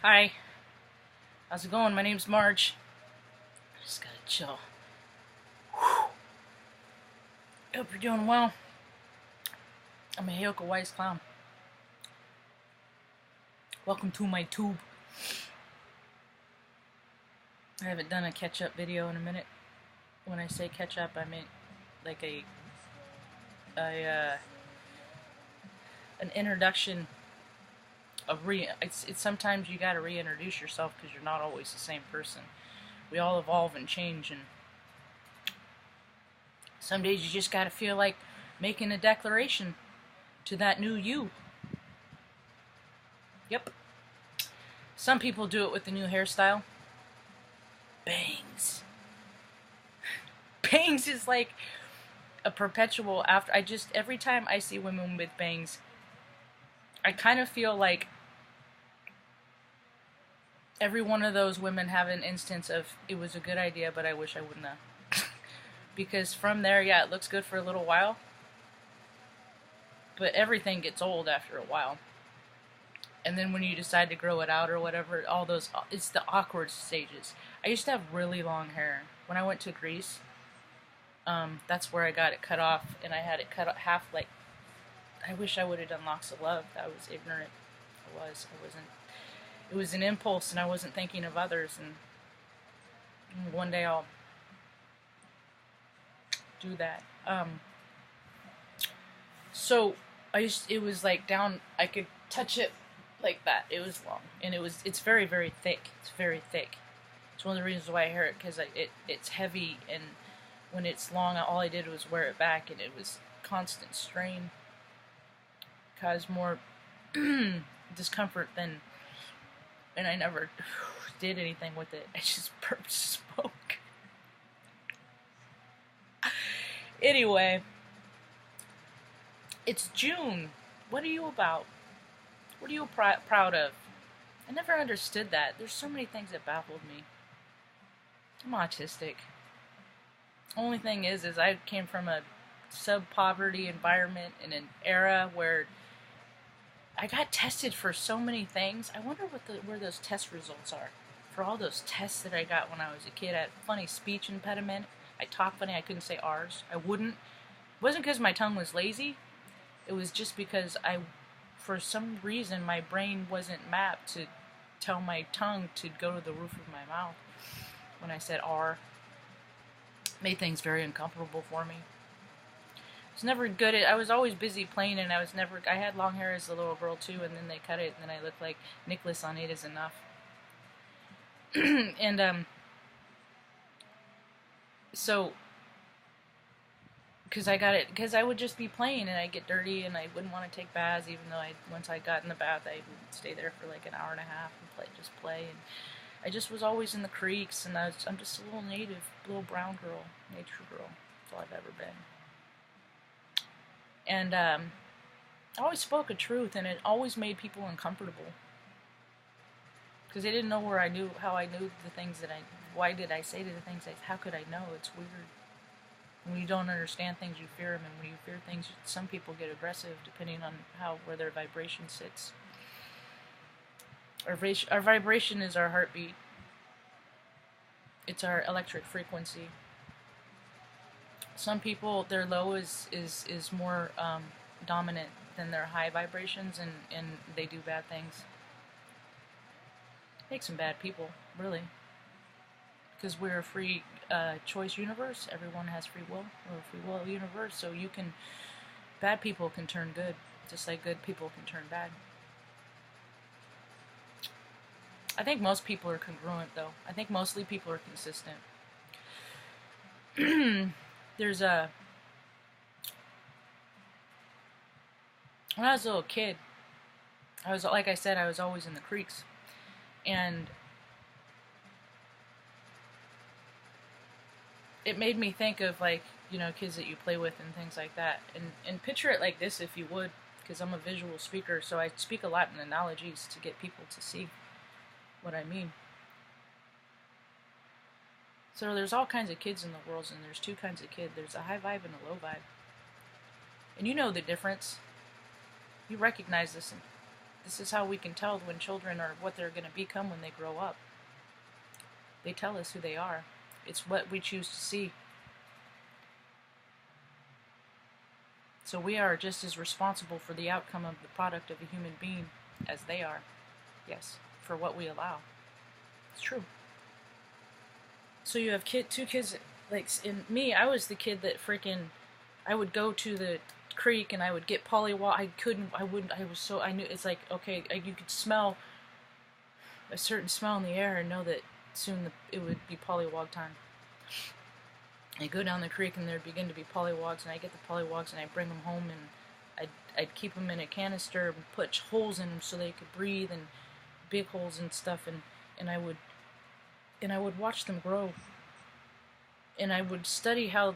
Hi, how's it going? My name's Marge. Just gotta chill. Hope you're doing well. I'm a Hyoka Wise Clown. Welcome to my tube. I haven't done a catch-up video in a minute. When I say catch-up, I mean like an introduction of it's sometimes you gotta reintroduce yourself because you're not always the same person. We all evolve and change, and some days you just gotta feel like making a declaration to that new you. Yep. Some people do it with the new hairstyle. Bangs. Bangs is like a perpetual after. Every time I see women with bangs, I kind of feel like every one of those women have an instance of, it was a good idea, but I wish I wouldn't have. Because from there, yeah, it looks good for a little while, but everything gets old after a while. And then when you decide to grow it out or whatever, it's the awkward stages. I used to have really long hair. When I went to Greece, that's where I got it cut off, and I had it cut half, like, I wish I would have done locks of love. I was ignorant. I wasn't. It was an impulse, and I wasn't thinking of others, and one day I'll do that. So it was like down, I could touch it like that. It was long, and it's very, very thick. It's very thick. It's one of the reasons why I hair it, because it's heavy, and when it's long, all I did was wear it back, and it was constant strain. Caused more discomfort than, and I never did anything with it. I just burped smoke. Anyway, it's June. What are you about? What are you proud of? I never understood that. There's so many things that baffled me. I'm autistic. Only thing is I came from a sub-poverty environment in an era where I got tested for so many things. I wonder where those test results are. For all those tests that I got when I was a kid, I had funny speech impediment. I talk funny. I couldn't say R's. I wouldn't. It wasn't because my tongue was lazy. It was just because for some reason, my brain wasn't mapped to tell my tongue to go to the roof of my mouth when I said R. Made things very uncomfortable for me. I was never good at, I was always busy playing, and I had long hair as a little girl too, and then they cut it, and then I looked like Nicholas on 8 is Enough. And, so, because I would just be playing, and I'd get dirty, and I wouldn't want to take baths, even though once I got in the bath, I would stay there for like an hour and a half and play, and I just was always in the creeks, and I'm just a little native, little brown girl, nature girl. That's all I've ever been. And I always spoke a truth, and it always made people uncomfortable. Because they didn't know how I knew the things why did I say the things how could I know? It's weird. When you don't understand things, you fear them, and when you fear things, some people get aggressive depending on where their vibration sits. Our vibration is our heartbeat. It's our electric frequency. Some people, their low is more dominant than their high vibrations, and they do bad things. Makes them bad people, really. Because we're a free choice universe. Everyone has free will. We're a free will universe, so bad people can turn good, just like good people can turn bad. I think most people are congruent, though. I think mostly people are consistent. There's when I was a little kid, like I said, I was always in the creeks, and it made me think of, like, kids that you play with and things like that, and picture it like this if you would, because I'm a visual speaker, so I speak a lot in analogies to get people to see what I mean. So there's all kinds of kids in the world, and there's two kinds of kid. There's a high vibe and a low vibe. And you know the difference. You recognize this This is how we can tell when children are what they're going to become when they grow up. They tell us who they are. It's what we choose to see. So we are just as responsible for the outcome of the product of a human being as they are. Yes, for what we allow. It's true. So you have two kids, like in me, I was the kid that freaking, I would go to the creek and I would get pollywog. I knew, it's like, okay, you could smell a certain smell in the air and know that soon it would be pollywog time. I go down the creek and there'd begin to be pollywogs, and I get the pollywogs and I bring them home, and I'd keep them in a canister and put holes in them so they could breathe, and big holes and stuff, and I would watch them grow, and I would study how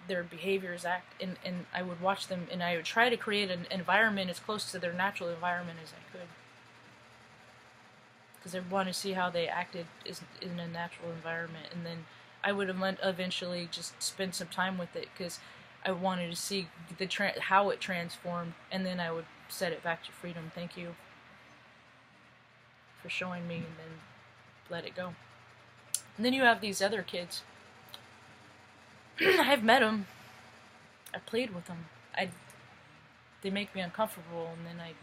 their behaviors act, and I would watch them, and I would try to create an environment as close to their natural environment as I could, because I want to see how they acted in a natural environment. And then I would eventually just spend some time with it, because I wanted to see how it transformed, and then I would set it back to freedom. Thank you for showing me, and then let it go. And then you have these other kids. I've met them. I played with them. They make me uncomfortable, and then I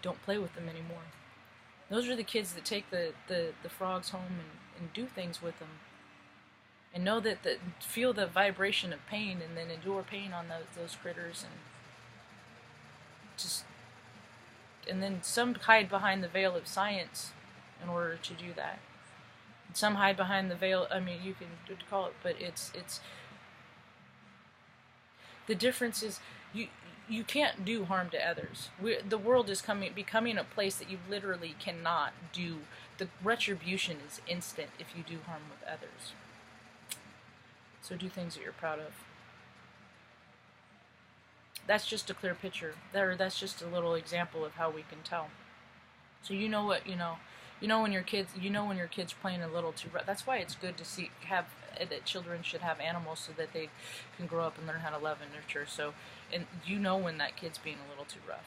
don't play with them anymore. Those are the kids that take the frogs home and do things with them. And know that feel the vibration of pain, and then endure pain on those critters, and then some hide behind the veil of science in order to do that. And some hide behind the veil. I mean, you can call it, but it's the difference is you can't do harm to others. The world is becoming a place that you literally cannot do. The retribution is instant if you do harm with others. So do things that you're proud of. That's just a clear picture. That's just a little example of how we can tell. So you know what, you know when your kids playing a little too rough. That's why it's good to that children should have animals, so that they can grow up and learn how to love and nurture. So, and you know when that kid's being a little too rough,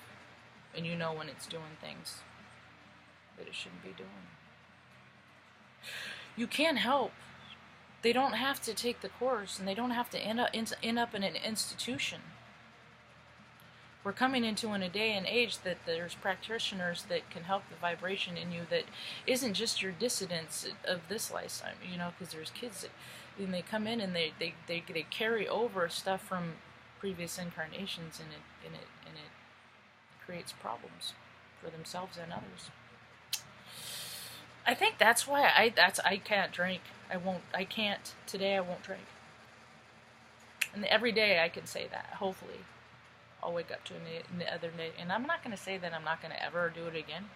and you know when it's doing things that it shouldn't be doing. You can't help. They don't have to take the course, and they don't have to end up in an institution. We're coming into a day and age that there's practitioners that can help the vibration in you that isn't just your dissidence of this lifetime, because there's kids that, when they come in and they carry over stuff from previous incarnations, and it creates problems for themselves and others. I think that's why I can't drink. Today I won't drink. And every day I can say that, hopefully. I'll wake up to the other day. And I'm not going to say that I'm not going to ever do it again.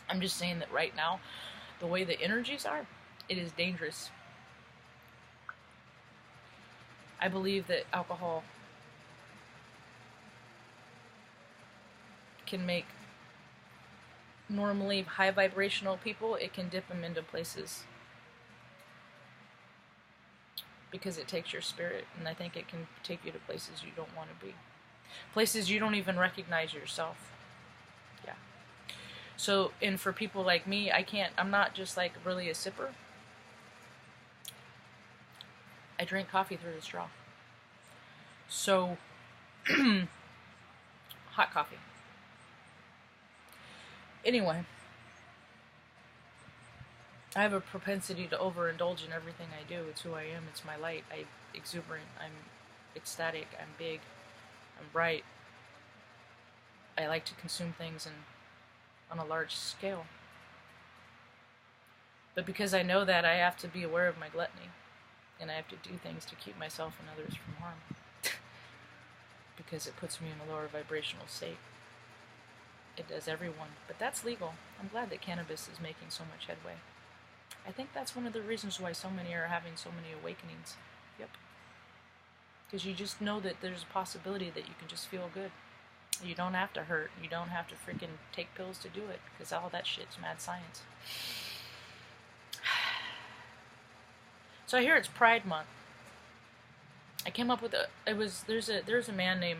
I'm just saying that right now, the way the energies are, it is dangerous. I believe that alcohol can make normally high vibrational people, it can dip them into places, because it takes your spirit, and I think it can take you to places you don't want to be. Places you don't even recognize yourself. Yeah. So, and for people like me, I'm not just like really a sipper. I drink coffee through the straw. So, hot coffee. Anyway, I have a propensity to overindulge in everything I do. It's who I am. It's my light. I'm exuberant. I'm ecstatic. I'm big. I'm bright. I like to consume things on a large scale. But because I know that, I have to be aware of my gluttony. And I have to do things to keep myself and others from harm. Because it puts me in a lower vibrational state. It does everyone. But that's legal. I'm glad that cannabis is making so much headway. I think that's one of the reasons why so many are having so many awakenings. Yep. Because you just know that there's a possibility that you can just feel good. You don't have to hurt. You don't have to freaking take pills to do it. Because all that shit's mad science. So I hear it's Pride Month. I came up with there's a man named,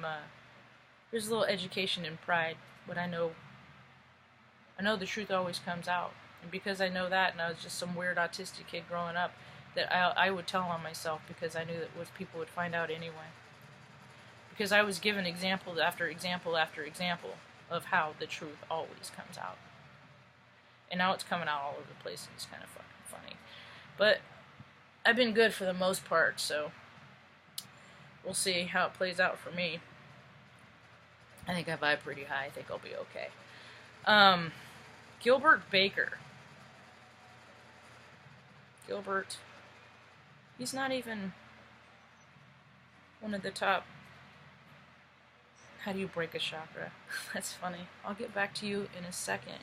there's a little education in Pride, what I know I know the truth always comes out. And because I know that, and I was just some weird autistic kid growing up, that I would tell on myself because I knew that people would find out anyway. Because I was given example after example after example of how the truth always comes out. And now it's coming out all over the place, and it's kind of fucking funny. But I've been good for the most part, so we'll see how it plays out for me. I think I vibe pretty high. I think I'll be okay. Gilbert Baker. Gilbert. He's not even one of the top. How do you break a chakra? That's funny. I'll get back to you in a second.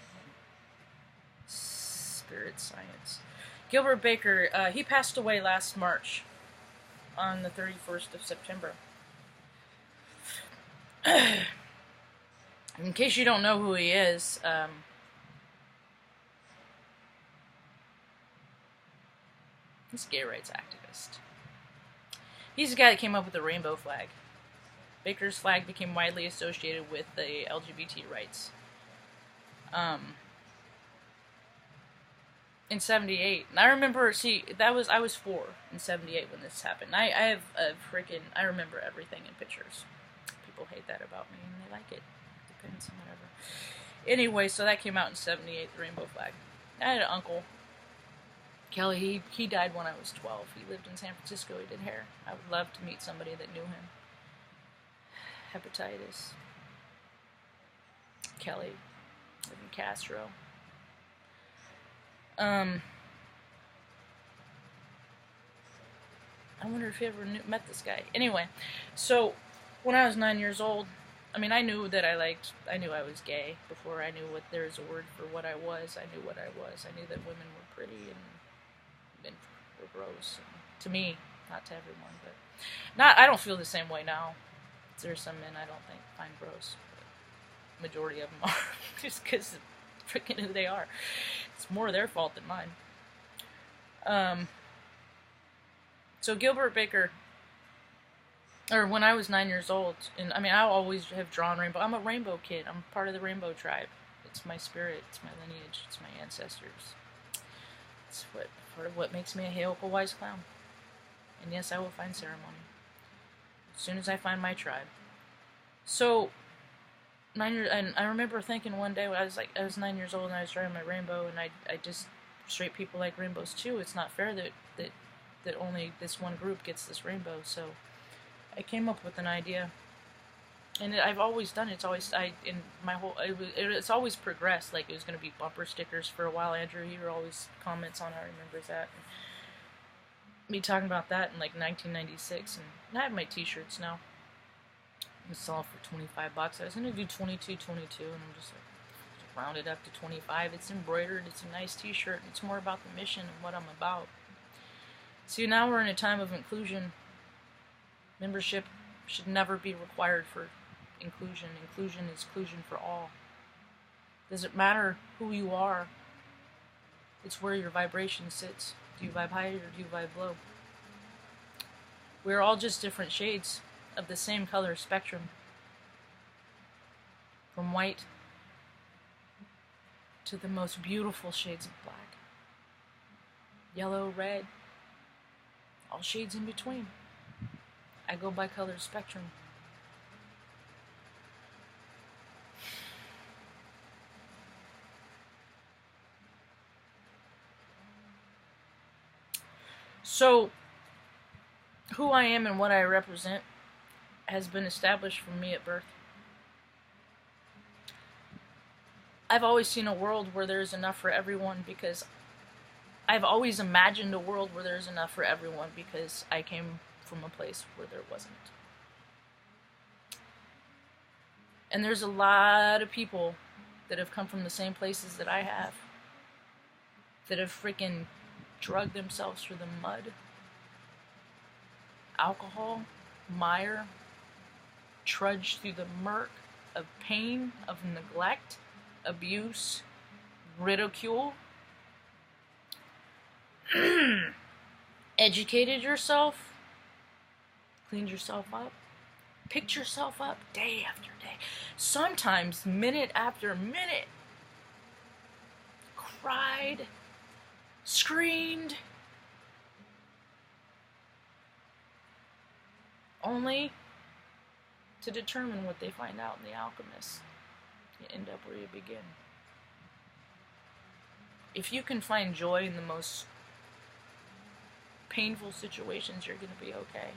Spirit science. Gilbert Baker, he passed away last March on the 31st of September. In case you don't know who he is, he's a gay rights activist. He's the guy that came up with the rainbow flag. Baker's flag became widely associated with the LGBT rights. In 78. And I remember, I was 4 in 78 when this happened. I have a freaking, I remember everything in pictures. People hate that about me, and they like it. Depends on whatever. Anyway, so that came out in 78, the rainbow flag. I had an uncle, Kelly, he died when I was 12. He lived in San Francisco, he did hair. I would love to meet somebody that knew him. Hepatitis. Kelly, lived in Castro. I wonder if you ever met this guy. Anyway, so when I was 9 years old, I mean, I knew that I knew I was gay before I knew what there was a word for what I was. I knew what I was. I knew that women were pretty and men were gross. And to me, not to everyone, but I don't feel the same way now. There's some men I don't think find gross, but majority of them are, just because of freaking who they are. It's more their fault than mine. So Gilbert Baker, or when I was 9 years old, and I mean, I always have drawn rainbow. I'm a rainbow kid. I'm part of the rainbow tribe. It's my spirit. It's my lineage. It's my ancestors. It's part of what makes me a Heyoka wise clown. And yes, I will find ceremony as soon as I find my tribe. So 9 years, and I remember thinking one day when I was 9 years old and I was drawing my rainbow, and I just, straight people like rainbows too. It's not fair that only this one group gets this rainbow. So I came up with an idea, and I've always done it. It's always it's always progressed. Like, it was going to be bumper stickers for a while. Andrew here always comments on it, remembers that. And me talking about that in like 1996, and I have my t-shirts now. I sell for $25. I was going to do 22, and I'm just like, round it up to 25. It's embroidered. It's a nice t-shirt. It's more about the mission and what I'm about. See, now we're in a time of inclusion. Membership should never be required for inclusion. Inclusion is inclusion for all. Doesn't matter who you are. It's where your vibration sits. Do you vibe high or do you vibe low? We're all just different shades of the same color spectrum. From white to the most beautiful shades of black. Yellow, red, all shades in between. I go by color spectrum. So, who I am and what I represent has been established for me at birth. I've always seen a world where there's enough for everyone because I've always imagined a world where there's enough for everyone because I came from a place where there wasn't. And there's a lot of people that have come from the same places that I have, that have freaking drugged themselves through the mud, alcohol, mire, trudged through the murk of pain, of neglect, abuse, ridicule, educated yourself, cleaned yourself up, picked yourself up day after day, sometimes minute after minute, cried, screamed, only to determine what they find out in The Alchemist. You end up where you begin. If you can find joy in the most painful situations, you're going to be okay.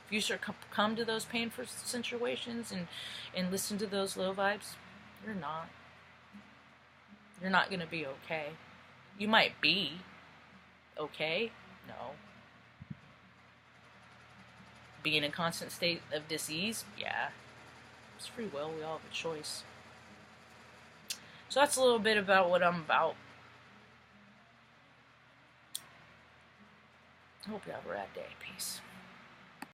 If you succumb to those painful situations and listen to those low vibes, you're not. You're not going to be okay. You might be okay. No. Be in a constant state of dis-ease? Yeah. It's free will. We all have a choice. So that's a little bit about what I'm about. I hope you have a rad day. Peace.